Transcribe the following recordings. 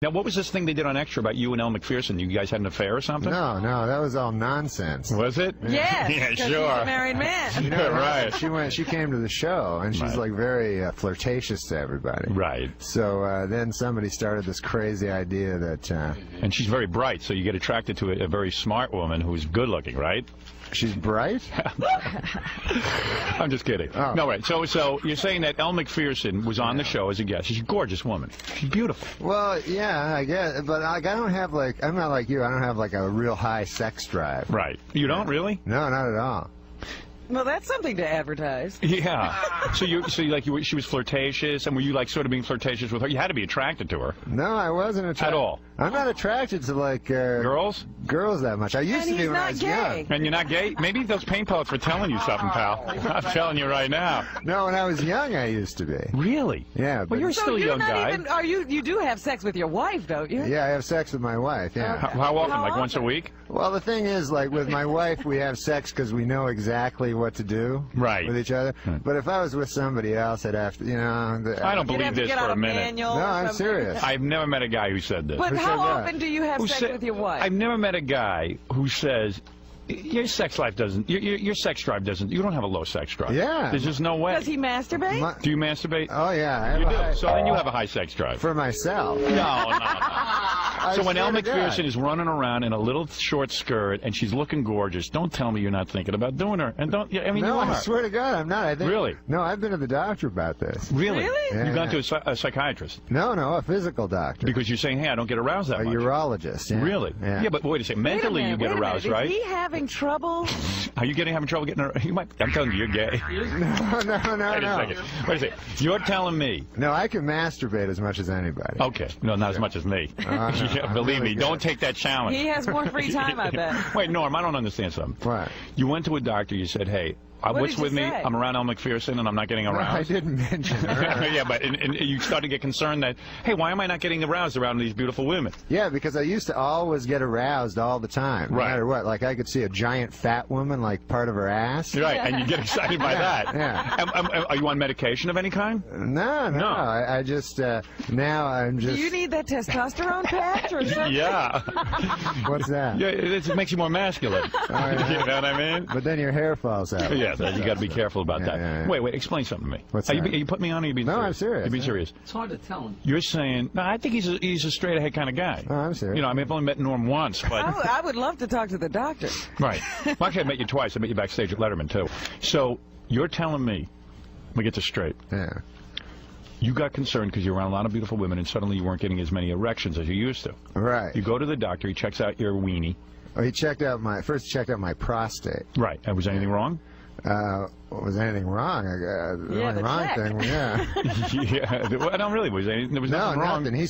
Now, what was this thing they did on Extra about you and Elle Macpherson? You guys had an affair or something? No, that was all nonsense. Was it? Yes, yeah, because sure. he's a married man. You know, right. She came to the show, and she's Right. like very flirtatious to everybody. Right. So then somebody started this crazy idea that. And she's very bright, so you get attracted to a very smart woman who's good looking, right? She's bright? I'm just kidding. Oh. No, right. So you're saying that Elle Macpherson was on the show as a guest. She's a gorgeous woman. She's beautiful. Well, yeah, I guess, but I don't have like, I'm not like you. I don't have like a real high sex drive. Right. You don't really? No, not at all. Well, that's something to advertise. Yeah. So she was flirtatious, and were you like sort of being flirtatious with her? You had to be attracted to her. No, I wasn't attracted. At all? I'm not attracted to like girls that much. I used to be when I was young. And you're not gay? Maybe those pain pellets were telling you something, pal. I'm telling you right now. No, when I was young, I used to be. Really? Yeah. Well, you're still a young guy. You do have sex with your wife, don't you? Yeah, I have sex with my wife. Yeah. How often? How like once a often? week? Well, the thing is, like with my wife, we have sex because we know exactly what to do with each other. But if I was with somebody else, I'd have to, you know. I don't believe this for a minute. No, I'm serious. I've never met a guy who said this. But how often do you have sex said, with your wife? I've never met a guy who says your sex life doesn't, your sex drive doesn't. You don't have a low sex drive. Yeah. There's just no way. Does he masturbate? Do you masturbate? Oh yeah. You do. So then you have a high sex drive. For myself. No. So when Elle Macpherson God. is running around in a little short skirt and she's looking gorgeous, don't tell me you're not thinking about doing her. And don't. I mean, no, you are. I swear to God, I'm not. I think, Really? No, I've been to the doctor about this. Really? Really? You've gone to a psychiatrist? No, a physical doctor. Because you're saying, hey, I don't get aroused that a much. urologist. Yeah. Really? Yeah. But wait a second. Mentally, you get aroused, right? Is he having trouble? Are you having trouble getting her? I'm telling you, you're gay. No. Wait a second. You're telling me. No, I can masturbate as much as anybody. Okay. No, not as much as me. Yeah, believe really me. good. Don't take that challenge. He has more free time, I bet. Wait, Norm, I don't understand something. What? You went to a doctor. You said, hey, what's with me? I'm around Elle Macpherson and I'm not getting aroused. No, I didn't mention her. Yeah, but and you start to get concerned that, hey, why am I not getting aroused around these beautiful women? Yeah, because I used to always get aroused all the time, no matter what. Like I could see a giant fat woman, like part of her ass. Right, and you get excited by that. Yeah. Are you on medication of any kind? No. I just now I'm just. Do you need that testosterone patch or something? Yeah. What's that? Yeah, it makes you more masculine. Yeah. You know what I mean? But then your hair falls out. Yeah, you got to be careful about that. Yeah. Wait, explain something to me. What's are that? you putting me on or are you being No, serious? I'm serious. You're being serious. It's hard to tell him. You're saying, no, I think he's a straight ahead kind of guy. Oh, I'm serious. You know, I mean, I've only met Norm once, but... I would love to talk to the doctor. Right. Well, actually, I met you twice. I met you backstage at Letterman, too. So, you're telling me, let me get this straight. Yeah. You got concerned because you're around a lot of beautiful women and suddenly you weren't getting as many erections as you used to. Right. You go to the doctor, he checks out your weenie. Oh, he checked out my prostate. Right. And was anything wrong? Was anything wrong? The only wrong thing, yeah. Well, no, really, there was nothing wrong. Nothing. He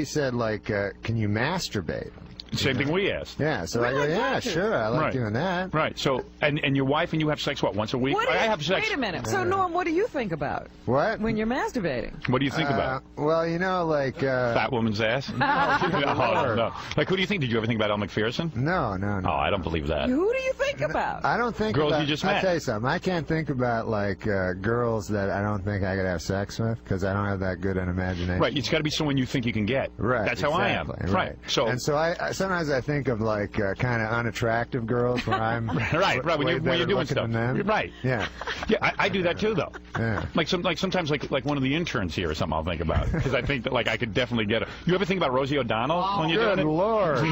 said, like, can you masturbate? Same thing we asked. Yeah, so I go, yeah, sure, I like doing that. Right, so, and your wife and you have sex, what, once a week? I have sex. Wait a minute. So, Norm, what do you think about? What? When you're masturbating? What do you think about? Well, you know, like... Fat woman's ass? No. Like, who do you think? Did you ever think about Elle Macpherson? No. Oh, I don't believe that. Who do you think about? I don't think girls about... you just met. I'll tell you something. I can't think about, like, girls that I don't think I could have sex with, because I don't have that good an imagination. Right, it's got to be someone you think you can get. Right, That's how I am. Right. So, and so I sometimes I think of like kind of unattractive girls when I'm right when you're doing stuff. Right. Yeah. Yeah, I do that too though. Yeah. Like sometimes like one of the interns here or something I'll think about because I think that like I could definitely get her. You ever think about Rosie O'Donnell when you're doing it? Good Lord.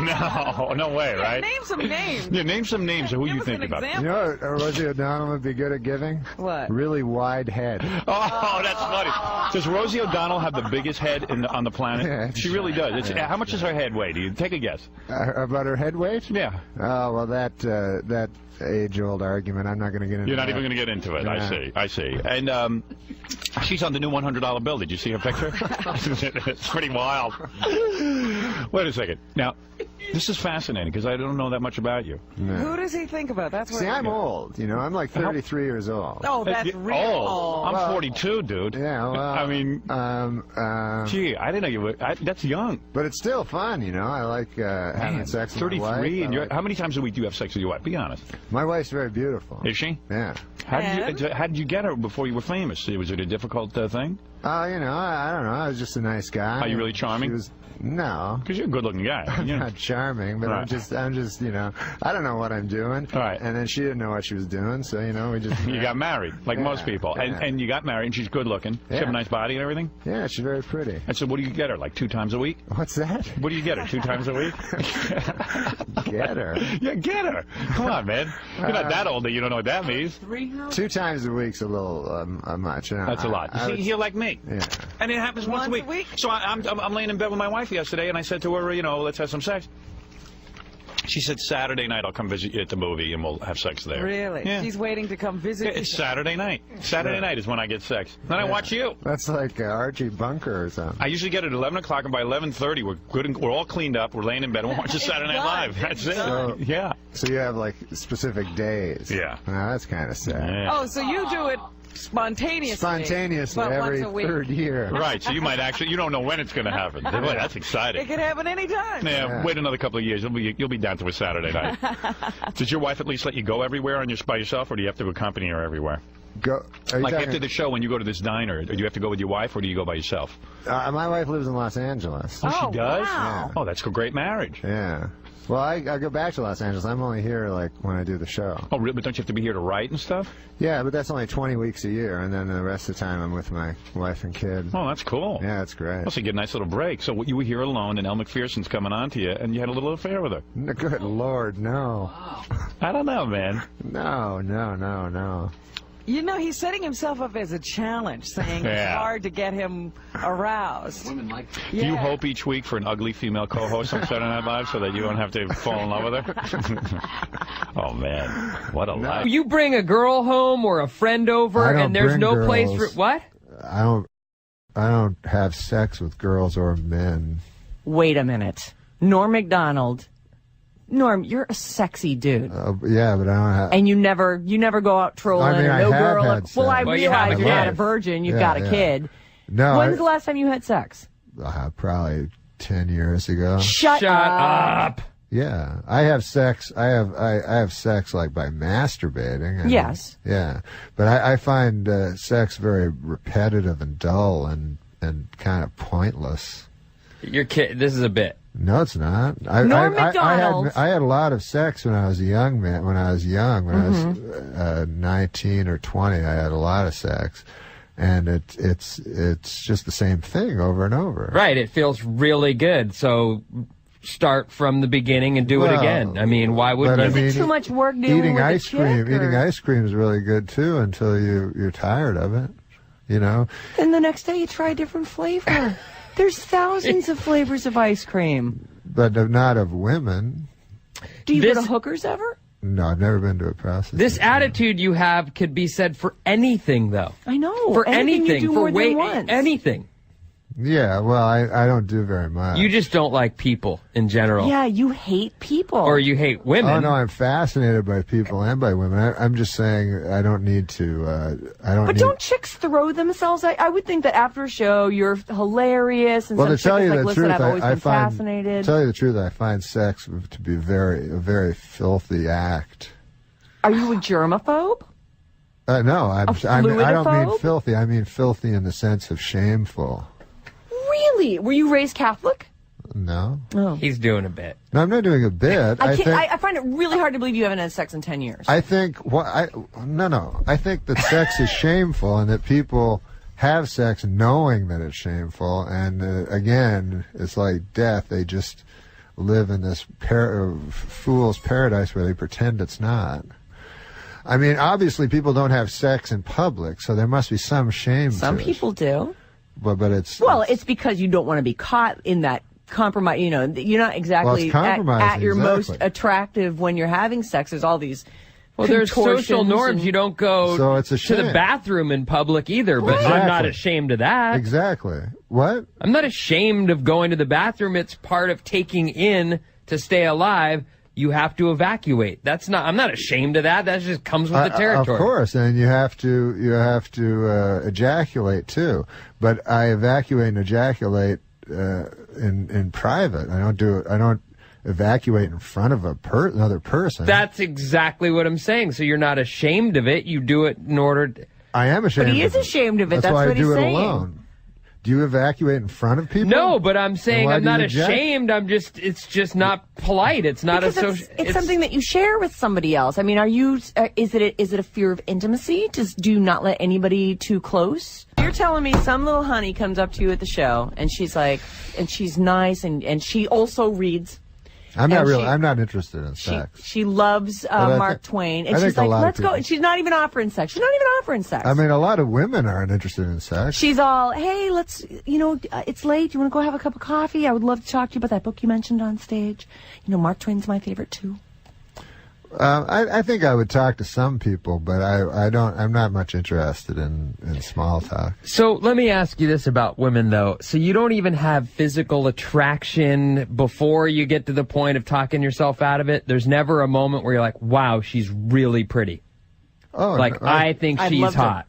No way, right? Name some names. Yeah, name some names of who you think about. You know what Rosie O'Donnell would be good at giving? What? Really wide head. Oh, that's funny. Does Rosie O'Donnell have the biggest head on the planet? Yeah, she really does. How much does her head weigh? Do you take a guess? About her head weight? Yeah. Oh, well, that age-old argument, I'm not going to get into. You're not even going to get into it. Yeah. I see. And she's on the new $100 bill. Did you see her picture? It's pretty wild. Wait a second. Now, this is fascinating because I don't know that much about you. No. Who does he think about? That's what See, I'm old. You know, I'm like 33 years old. Oh, that's real old. I'm 42, dude. Yeah, well, I mean, gee, I didn't know you were. That's young. But it's still fun, you know. I like having sex with 33, my wife. and how many times a week do you have sex with your wife? Be honest. My wife's very beautiful. Is she? Yeah. How did you get her before you were famous? Was it a difficult thing? You know, I don't know. I was just a nice guy. Are you really charming? No. Because you're a good-looking guy. I'm not charming, but I'm just, you know, I don't know what I'm doing. Right. And then she didn't know what she was doing, so, you know, we just... You got married, like most people. And you got married, and she's good-looking. She have a nice body and everything? Yeah, she's very pretty. And so what do you get her, like 2 times a week? What's that? What do you get her, 2 times a week? Get her. Yeah, get her. Come on, man. You're not that old that you don't know what that means. 2 times a week's a little much. You know, That's a lot. You see, you're like me. Yeah. And it happens once a week. So I'm laying in bed with my wife yesterday, and I said to her, you know, let's have some sex. She said, Saturday night I'll come visit you at the movie and we'll have sex there. Really? Yeah. She's waiting to come visit you. It's Saturday night. Saturday night is when I get sex. Then I watch you. That's like Archie Bunker or something. I usually get it at 11 o'clock, and by 11:30 we're good. And, we're all cleaned up. We're laying in bed and we're watching Saturday Night Live. That's it. So, yeah. So you have like specific days. Yeah. Now, that's kind of sad. Yeah. Oh, so you do it spontaneously. Spontaneously but every once a week. 3rd year. Right, so you might actually, you don't know when it's going to happen. Boy, that's exciting. It could happen anytime. Yeah, wait another couple of years. You'll be down to a Saturday night. Does your wife at least let you go everywhere by yourself, or do you have to accompany her everywhere? Like after the show, when you go to this diner, do you have to go with your wife, or do you go by yourself? My wife lives in Los Angeles. Oh, she does? Wow. Yeah. Oh, that's a great marriage. Yeah. Well, I go back to Los Angeles. I'm only here, like, when I do the show. Oh, really? But don't you have to be here to write and stuff? Yeah, but that's only 20 weeks a year, and then the rest of the time I'm with my wife and kid. Oh, that's cool. Yeah, that's great. So you get a nice little break. So you were here alone, and Elle McPherson's coming on to you, and you had a little affair with her. Good Lord, no. I don't know, man. No. You know, he's setting himself up as a challenge, saying it's hard to get him aroused. Women like that. Do you hope each week for an ugly female co-host on Saturday Night Live so that you don't have to fall in love with her? Oh, man. What a life. You bring a girl home or a friend over and there's no place for... What? I don't have sex with girls or men. Wait a minute. Norm Macdonald. Norm, you're a sexy dude. Yeah, but I don't have... And you never go out trolling. I mean, no I girl. had sex. Well, I Well, realize you you're have not a a kid. virgin. You've got a kid. No. When's the last time you had sex? Probably 10 years ago. Shut up. Yeah, I have sex. I have sex like by masturbating. And, Yes. Yeah, but I find sex very repetitive and dull and kind of pointless. Your kid. This is a bit. No, it's not. Norm Macdonald. I had a lot of sex when I was a young man. When I was 19 or 20, I had a lot of sex, and it's just the same thing over and over. Right. It feels really good. So start from the beginning and do it again. I mean, why wouldn't you? Is it too much work dealing eating with ice a chick, cream? or? Eating ice cream is really good too until you're tired of it. You know. Then the next day you try a different flavor. There's thousands of flavors of ice cream. But not of women. Do you go to hookers ever? No, I've never been to a prostitute. This attitude you have could be said for anything, though. I know. For anything. You do more than once. Anything. Yeah, well, I don't do very much. You just don't like people in general. Yeah, you hate people. Or you hate women. Oh, no, I'm fascinated by people and by women. I'm just saying I don't need to, But don't chicks throw themselves? I would think that after a show, you're hilarious. And well, some to tell chick you is the like, truth, listen, I've always been find, fascinated. To tell you the truth, I find sex to be a very filthy act. Are you a germaphobe? No, I don't mean fluidophobe? filthy. I mean filthy in the sense of shameful. Really? Were you raised Catholic? No. Oh. He's doing a bit. No, I'm not doing a bit. I find it really hard to believe you haven't had sex in 10 years. I think I think that sex is shameful and that people have sex knowing that it's shameful. And again, it's like death. They just live in this fool's paradise where they pretend it's not. I mean, obviously, people don't have sex in public, so there must be some shame. Some to it. people do. But it's because you don't want to be caught in that compromise. You know, you're not exactly at your most attractive when you're having sex. There's all these. Well, there's social norms. You don't go to the bathroom in public either, but Exactly. I'm not ashamed of that. Exactly. What? I'm not ashamed of going to the bathroom. It's part of taking in to stay alive. You have to evacuate. I'm not ashamed of that. That just comes with the territory. Of course, and you have to ejaculate too. But I evacuate and ejaculate in private. I don't do it. I don't evacuate in front of another person. That's exactly what I'm saying. So you're not ashamed of it. You do it in order to... I am ashamed. But he is ashamed of it. That's why what I do he's it saying. alone. Do you evacuate in front of people? No, but I'm saying I'm not ashamed. It's just not polite. It's not because a social. It's something that you share with somebody else. I mean, is it a fear of intimacy? Do you not let anybody too close? You're telling me some little honey comes up to you at the show, and she's like, and she's nice, and she also reads. I'm not interested in sex. She loves Mark Twain, and she's like, let's go. She's not even offering sex. She's not even offering sex. I mean, a lot of women aren't interested in sex. She's all, hey, let's, it's late. You want to go have a cup of coffee? I would love to talk to you about that book you mentioned on stage. Mark Twain's my favorite, too. I think I would talk to some people, but I'm not much interested in small talk. So let me ask you this about women, though. So you don't even have physical attraction before you get to the point of talking yourself out of it? There's never a moment where you're like, wow, she's really pretty. Oh, like, no, I think she's hot.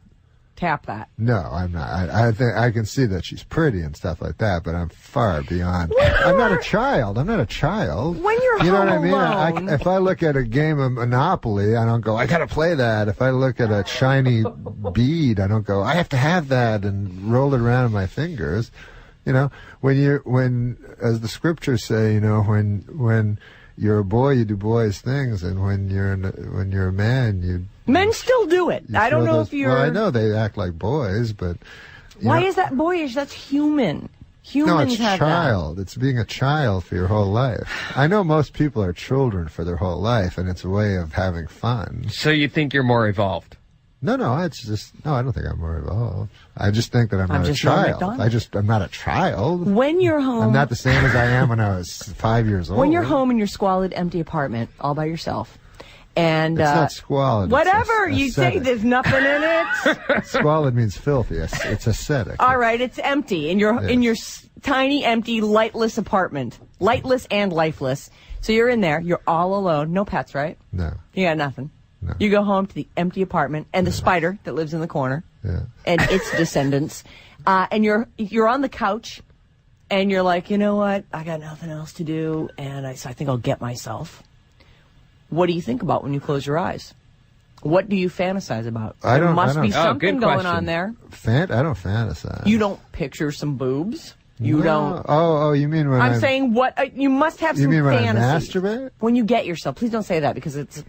Tap that. No, I'm not. I think I can see that she's pretty and stuff like that, but I'm far beyond. I'm not a child. I'm not a child. When you're home alone. You know what I mean? If I look at a game of Monopoly, I don't go, I gotta play that. If I look at a shiny bead, I don't go, I have to have that and roll it around in my fingers. When as the scriptures say, when you're a boy, you do boys things, and when you're a man, you. Men still do it. I don't know if you're. Well, I know they act like boys, but. Why is that boyish? That's human. Humans no, it's have child. That. It's being a child for your whole life. I know most people are children for their whole life, and it's a way of having fun. So you think you're more evolved? No, I don't think I'm more evolved. I just think that I'm not a child. I'm not a child. When you're home. I'm not the same as I am when I was 5 years old. When you're home in your squalid, empty apartment, all by yourself. And, it's not squalid. Whatever you say, there's nothing in it. Squalid means filthy. It's aesthetic. All right, it's empty in your tiny, empty, lightless apartment, lightless and lifeless. So you're in there. You're all alone. No pets, right? No. You got nothing. No. You go home to the empty apartment and the spider that lives in the corner, and its descendants, and you're on the couch, and you're like, you know what? I got nothing else to do, and so I think I'll get myself. What do you think about when you close your eyes? What do you fantasize about? There must be something going on there. I don't fantasize. You don't picture some boobs? You don't. Oh, you mean when I'm saying what? You must have some fantasy. You mean when I masturbate? When you get yourself. Please don't say that because it's.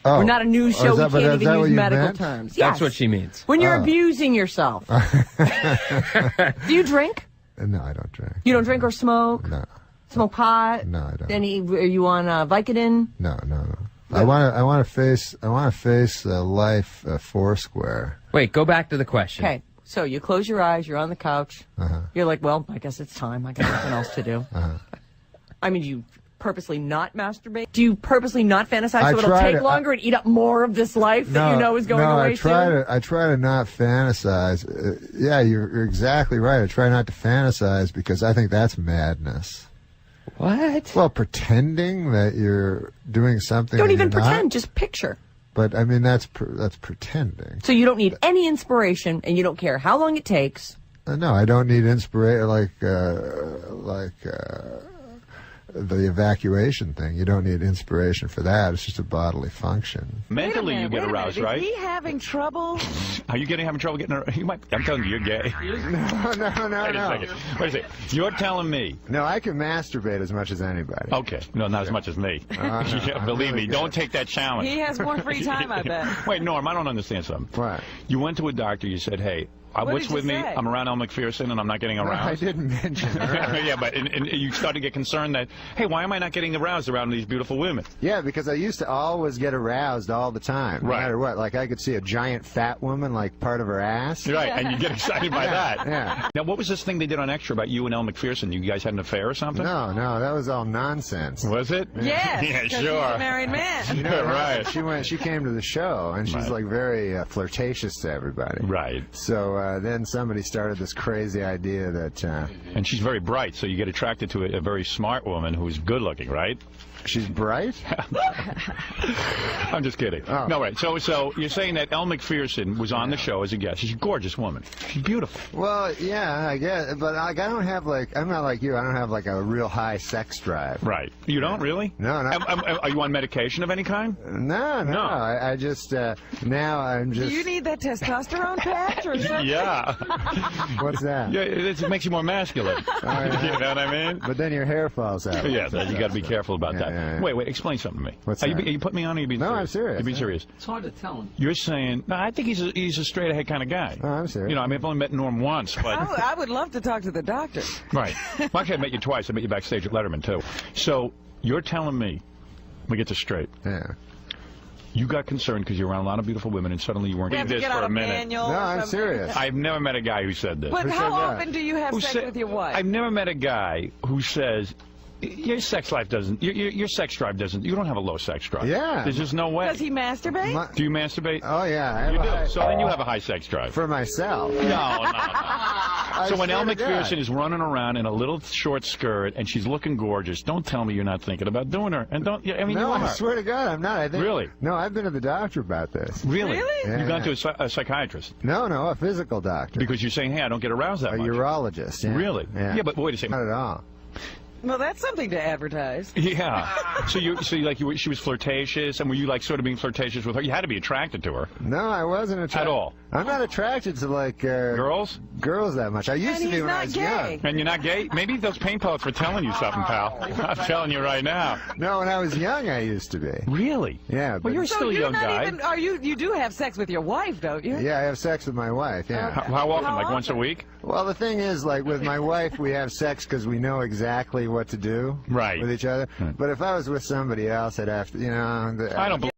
We're not a news show. We can't even use medical terms. That's what she means. When you're abusing yourself. Do you drink? No, I don't drink. You don't drink or smoke? No. Smoke pot? No, I don't. Are you on Vicodin? No. I want to face life foursquare. Wait, go back to the question. Okay, so you close your eyes. You're on the couch. You're like, well, I guess it's time. I got nothing else to do. I mean, you purposely not masturbate? Do you purposely not fantasize so it'll take longer and eat up more of this life that you know is going away soon? I try to not fantasize. Yeah, you're exactly right. I try not to fantasize because I think that's madness. What? Well, pretending that you're doing something. Don't even pretend. Just picture. But I mean, that's pretending. So you don't need any inspiration, and you don't care how long it takes. No, I don't need inspiration like the evacuation thing. You don't need inspiration for that. It's just a bodily function. Mentally, you get aroused, right? Is he having trouble? Are you having trouble getting aroused? I'm telling you, you're gay. No. Wait a second. You're telling me. No, I can masturbate as much as anybody. Okay. No, not as much as me. Believe me, don't take that challenge. He has more free time, I bet. Wait, Norm, I don't understand something. What? You went to a doctor, you said, hey, what's with me? I'm around Elle Macpherson and I'm not getting aroused. No, I didn't mention her. Yeah, but and you started to get concerned that, hey, why am I not getting aroused around these beautiful women? Yeah, because I used to always get aroused all the time, no matter what. Like I could see a giant fat woman, like part of her ass. Right, and you get excited by that. Yeah. Now, what was this thing they did on Extra about you and Elle Macpherson? You guys had an affair or something? No, that was all nonsense. Was it? Yes. Yeah, sure. He's a married man. You know, right. She came to the show, and she's like very flirtatious to everybody. Right. So then somebody started this crazy idea that. And she's very bright, so you get attracted to a very smart woman who's good looking, right? She's bright? I'm just kidding. Oh. No, right. So you're saying that Elle Macpherson was on the show as a guest. She's a gorgeous woman. She's beautiful. Well, yeah, I guess. But I don't have, like, I'm not like you. I don't have, like, a real high sex drive. Right. You don't, really? No, no. Are you on medication of any kind? No. I just, now I'm just... Do you need that testosterone patch or something? Yeah. What's that? Yeah, it makes you more masculine. Oh, yeah. You know what I mean? But then your hair falls out. Yeah, you got to be careful about that. Yeah. Wait, explain something to me. What's that? You putting me on or are you being serious? No, I'm serious. You're being serious. It's hard to tell him. You're saying, no, I think he's a straight ahead kind of guy. Oh, I'm serious. You know, I mean, I've only met Norm once, but... I would love to talk to the doctor. Right. Well, actually, I met you twice. I met you backstage at Letterman, too. So, you're telling me, let me get this straight. Yeah. You got concerned because you were around a lot of beautiful women and suddenly you weren't getting this for a minute. No, I'm serious. I've never met a guy who said this. But how often do you have sex with your wife? I've never met a guy who says... Your sex life doesn't, your sex drive doesn't, you don't have a low sex drive. Yeah. There's just no way. Does he masturbate? Do you masturbate? Oh, yeah. You do. So then you have a high sex drive. For myself. No. So when Elle Macpherson is running around in a little short skirt and she's looking gorgeous, don't tell me you're not thinking about doing her. And don't, I mean, no, you are. I swear to God, I'm not. I think, really? No, I've been to the doctor about this. Really? Yeah. You've gone to a psychiatrist? No, a physical doctor. Because you're saying, hey, I don't get aroused that much. A urologist. Yeah. Really? Yeah, but wait a second. Not at all. Well, that's something to advertise. Yeah. So she was flirtatious, and were you like sort of being flirtatious with her? You had to be attracted to her. No, I wasn't attracted. At all? I'm not attracted to, like, girls? Girls that much. I used to be when I was young. And you're not gay? Maybe those pain poets were telling you something, pal. I'm telling you right now. No, when I was young, I used to be. Really? Yeah. Well, you're still a young guy. You do have sex with your wife, don't you? Yeah, I have sex with my wife, yeah. How often? Like once a week? Well, the thing is, like, with my wife, we have sex because we know exactly what to do. Right. With each other. But if I was with somebody else, I'd have to, you know... I don't believe